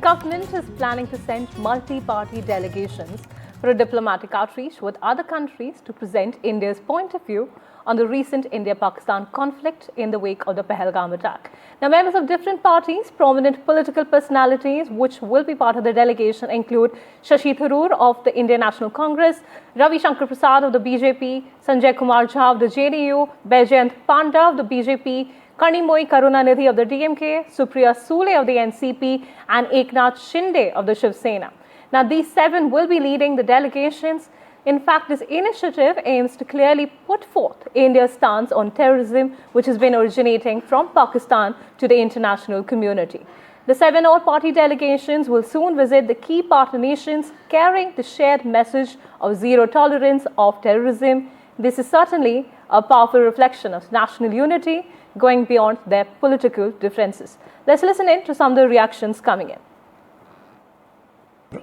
Government is planning to send multi-party delegations for a diplomatic outreach with other countries to present India's point of view on the recent India-Pakistan conflict in the wake of the Pahalgam attack. Now, members of different parties, prominent political personalities which will be part of the delegation include Shashi Tharoor of the Indian National Congress, Ravi Shankar Prasad of the BJP, Sanjay Kumar Jha of the JDU, Baijayant Panda of the BJP, Kanimoy Karunanidhi of the DMK, Supriya Sule of the NCP and Eknath Shinde of the Shiv Sena. Now, these 7 will be leading the delegations. In fact, this initiative aims to clearly put forth India's stance on terrorism, which has been originating from Pakistan to the international community. The 7 all-party delegations will soon visit the key partner nations, carrying the shared message of zero tolerance of terrorism. This is certainly a powerful reflection of national unity, going beyond their political differences. Let's listen in to some of the reactions coming in.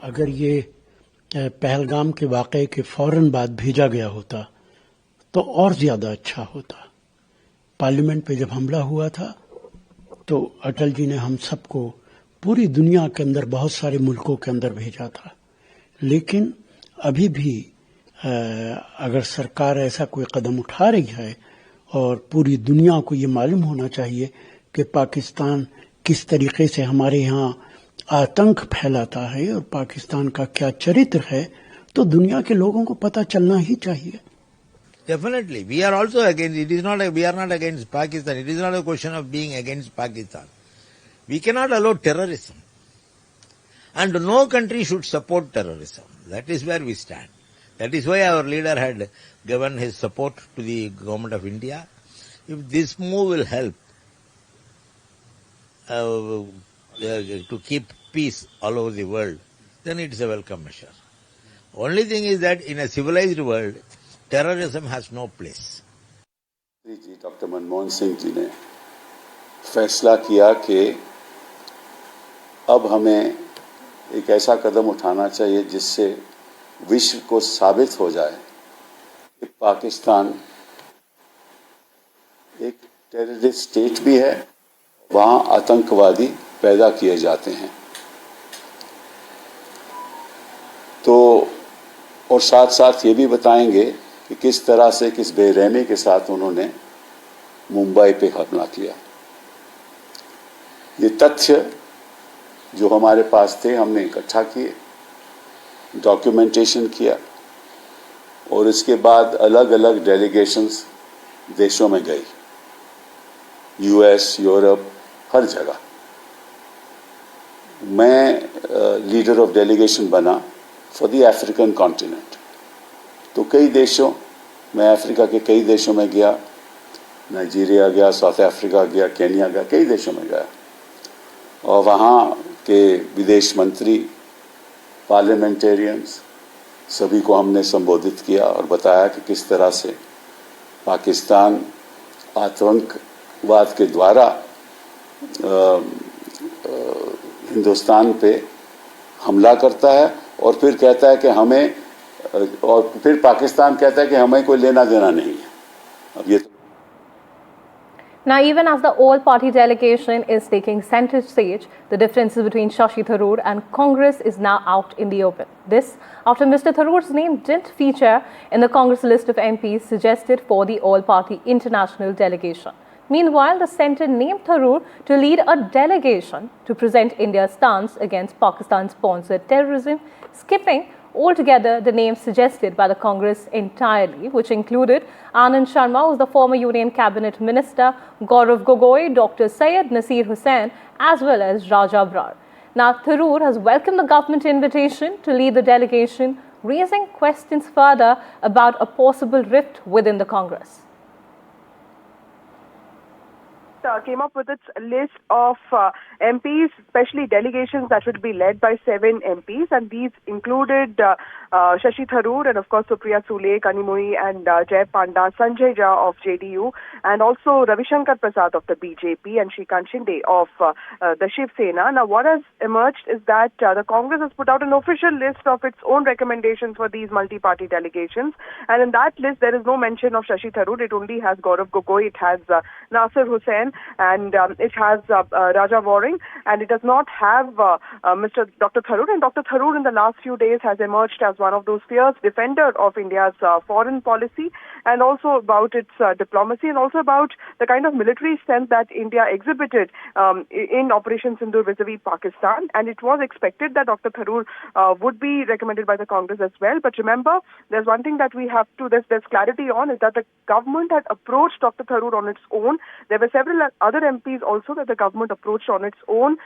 अगर ये पहलगाम के वाक़े के फौरन बाद भेजा गया होता तो और ज़्यादा अच्छा होता। पार्लियामेंट पे जब हमला हुआ था तो अटल जी ने हम सबको पूरी दुनिया के अंदर बहुत सारे मुल्कों के अंदर भेजा था, लेकिन अभी भी अगर सरकार ऐसा कोई कदम उठा रही है और पूरी दुनिया को ये मालूम होना चाहिए कि पाकिस्तान किस तरीके से हमारे यहाँ आतंक फैलाता है और पाकिस्तान का क्या चरित्र है, तो दुनिया के लोगों को पता चलना ही चाहिए। Definitely, we are also against. It is not. We are not against Pakistan. It is not a question of being against Pakistan. We cannot allow terrorism, and no country should support terrorism. That is where we stand. That is why our leader had given his support to the government of India. If this move will help to keep peace all over the world, then it is a welcome measure. Only thing is that in a civilized world, terrorism has no place. जी doctor Manmohan Singh ji ने फैसला किया कि अब हमें एक ऐसा कदम उठाना चाहिए जिससे विश्व को साबित हो जाए कि पाकिस्तान एक टेररिस्ट स्टेट भी है, वहाँ आतंकवादी पैदा किए जाते हैं। तो और साथ साथ ये भी बताएंगे कि किस तरह से किस बेरहमी के साथ उन्होंने मुंबई पे हमला किया। ये तथ्य जो हमारे पास थे हमने इकट्ठा किए, डॉक्यूमेंटेशन किया और इसके बाद अलग अलग डेलीगेशंस देशों में गई, यूएस, यूरोप, हर जगह। मैं लीडर ऑफ डेलीगेशन बना फॉर द अफ्रीकन कॉन्टिनेंट, तो कई देशों, मैं अफ्रीका के कई देशों में गया, नाइजीरिया गया, साउथ अफ्रीका गया, केन्या गया, कई देशों में गया और वहाँ के विदेश मंत्री, पार्लियामेंटेरियंस सभी को हमने संबोधित किया और बताया कि किस तरह से पाकिस्तान आतंकवाद के द्वारा हिंदुस्तान पे हमला करता है और फिर कहता है कि हमें, और फिर पाकिस्तान कहता है कि हमें कोई लेना देना नहीं है। अब ये Now, even as the all-party delegation is taking center stage, the differences between Shashi Tharoor and Congress is now out in the open. This after Mr. Tharoor's name didn't feature in the Congress list of MPs suggested for the all-party international delegation. Meanwhile, the centre named Tharoor to lead a delegation to present India's stance against Pakistan-sponsored terrorism, skipping altogether the names suggested by the Congress entirely, which included Anand Sharma, who is the former Union Cabinet Minister, Gaurav Gogoi, Dr. Syed Nasir Hussain, as well as Raja Brar. Now, Tharoor has welcomed the government invitation to lead the delegation, raising questions further about a possible rift within the Congress. Came up with its list of MPs, especially delegations that would be led by 7 MPs, and these included Shashi Tharoor and of course Supriya Sule, Kanimoy and Jay Panda, Sanjay Jha of JDU, and also Ravi Shankar Prasad of the BJP and Eknath Shinde of the Shiv Sena. Now, what has emerged is that the Congress has put out an official list of its own recommendations for these multi-party delegations, and in that list there is no mention of Shashi Tharoor. It only has Gaurav Gogoi, it has Nasir Hussain, and it has Raja Waring, and it does not have Dr. Tharoor. And Dr. Tharoor in the last few days has emerged as one of those fierce defender of India's foreign policy, and also about its diplomacy, and also about the kind of military strength that India exhibited in Operation Sindoor vis-a-vis Pakistan. And it was expected that Dr. Tharoor would be recommended by the Congress as well. But remember, there's one thing that we have to, there's clarity on, is that the government had approached Dr. Tharoor on its own. There were several other MPs also that the government approached on its own,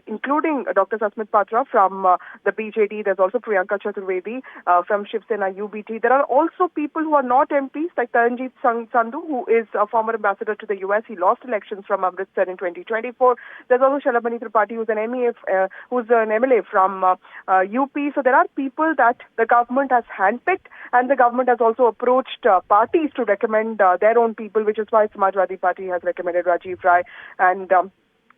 including Dr. Sasmit Patra from the BJD. There's also Priyanka Chaturvedi from Shiv Sena UBT. There are also people who are not MPs, like Taranjeet Sandhu, who is a former ambassador to the US. He lost elections from Amritsar in 2024. There's also Shalabani Tripathi, who's an MLA from UP. So there are people that the government has handpicked, and the government has also approached parties to recommend their own people, which is why Samajwadi Party has recommended Rajiv Rai, and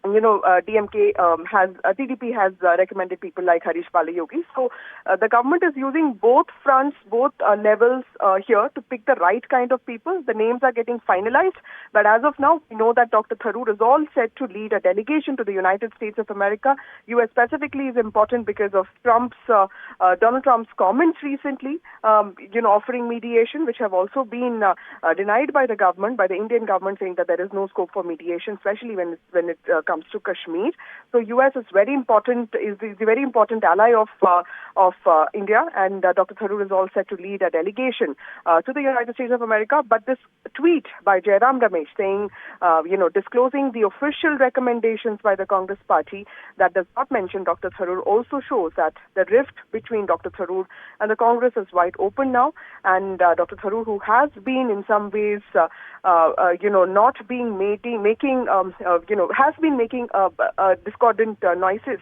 DMK TDP has recommended people like Harish Balayogi. So the government is using both fronts, both levels here to pick the right kind of people. The names are getting finalized, but as of now, we know that Dr. Tharoor is all set to lead a delegation to the United States of America. US specifically is important because of Donald Trump's comments recently, offering mediation, which have also been denied by the government, by the Indian government, saying that there is no scope for mediation, especially when it comes to Kashmir. So US is very important, is the very important ally of India, and Dr. Tharoor is all set to lead a delegation to the United States of America. But this tweet by Jairam Ramesh saying, disclosing the official recommendations by the Congress party that does not mention Dr. Tharoor also shows that the rift between Dr. Tharoor and the Congress is wide open now, and Dr. Tharoor, who has been in some ways, not being has been making discordant noises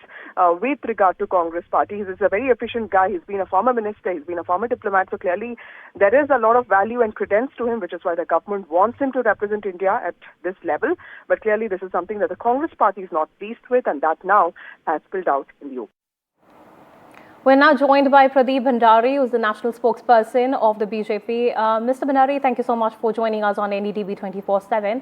with regard to Congress party. He's a very efficient guy. He's been a former minister. He's been a former diplomat. So clearly there is a lot of value and credence to him, which is why the government wants him to represent India at this level. But clearly this is something that the Congress party is not pleased with, and that now has spilled out in the open. We're now joined by Pradeep Bhandari, who's the national spokesperson of the BJP. Mr. Bhandari, thank you so much for joining us on NDTV 24/7.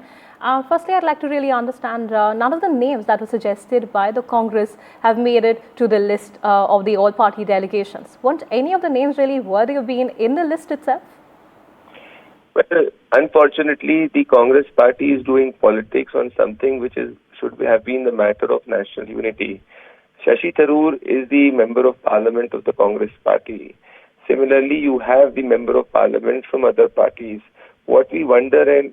Firstly, I'd like to really understand, none of the names that were suggested by the Congress have made it to the list of the all-party delegations. Weren't any of the names really worthy of being in the list itself? Well, unfortunately, the Congress party is doing politics on something which should have been the matter of national unity. Shashi Tharoor is the member of parliament of the Congress party. Similarly, you have the member of parliament from other parties. What we wonder and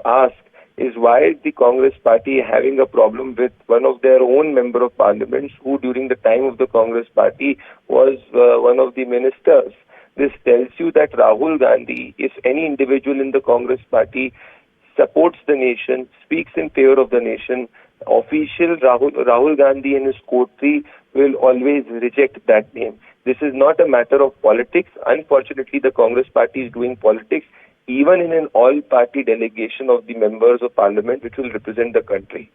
ask is why is the Congress party having a problem with one of their own member of parliament who during the time of the Congress party was one of the ministers. This tells you that Rahul Gandhi, if any individual in the Congress party supports the nation, speaks in favor of the nation, official Rahul Gandhi and his coterie will always reject that name. This is not a matter of politics. Unfortunately, the Congress party is doing politics even in an all-party delegation of the members of parliament which will represent the country.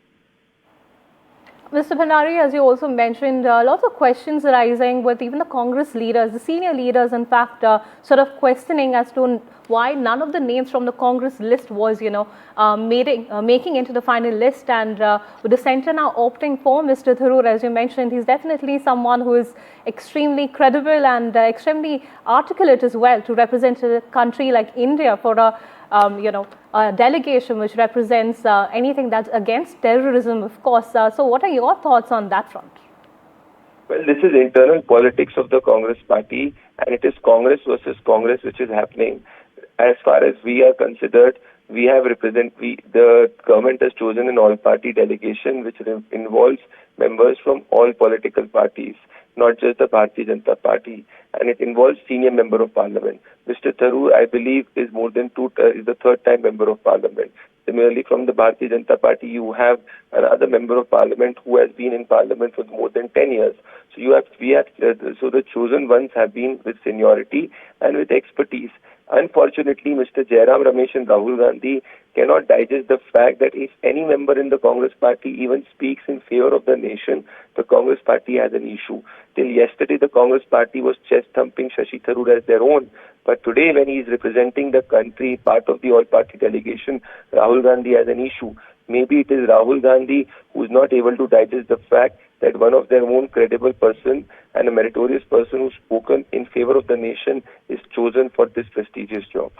Mr. Bhandari, as you also mentioned, lots of questions arising with even the Congress leaders, the senior leaders, in fact, sort of questioning as to why none of the names from the Congress list was, making into the final list. And with the centre now opting for Mr. Tharoor, as you mentioned, he's definitely someone who is extremely credible and extremely articulate as well to represent a country like India for a delegation which represents anything that's against terrorism, of course. So what are your thoughts on that front? Well, this is internal politics of the Congress party, and it is Congress versus Congress which is happening. As far as we are considered, the government has chosen an all-party delegation which involves members from all political parties, not just the Bharatiya Janata Party, and it involves senior member of parliament. Mr. Tharoor, I believe, is is the third-time member of parliament. Similarly, from the Bharatiya Janata Party, you have another member of parliament who has been in parliament for more than 10 years. So the chosen ones have been with seniority and with expertise. Unfortunately, Mr. Jairam Ramesh and Rahul Gandhi cannot digest the fact that if any member in the Congress party even speaks in favor of the nation, the Congress party has an issue. Till yesterday, the Congress party was chest-thumping Shashi Tharoor as their own. But today, when he is representing the country, part of the all-party delegation, Rahul Gandhi has an issue. Maybe it is Rahul Gandhi who is not able to digest the fact that one of their own credible person and a meritorious person who's spoken in favor of the nation is chosen for this prestigious job.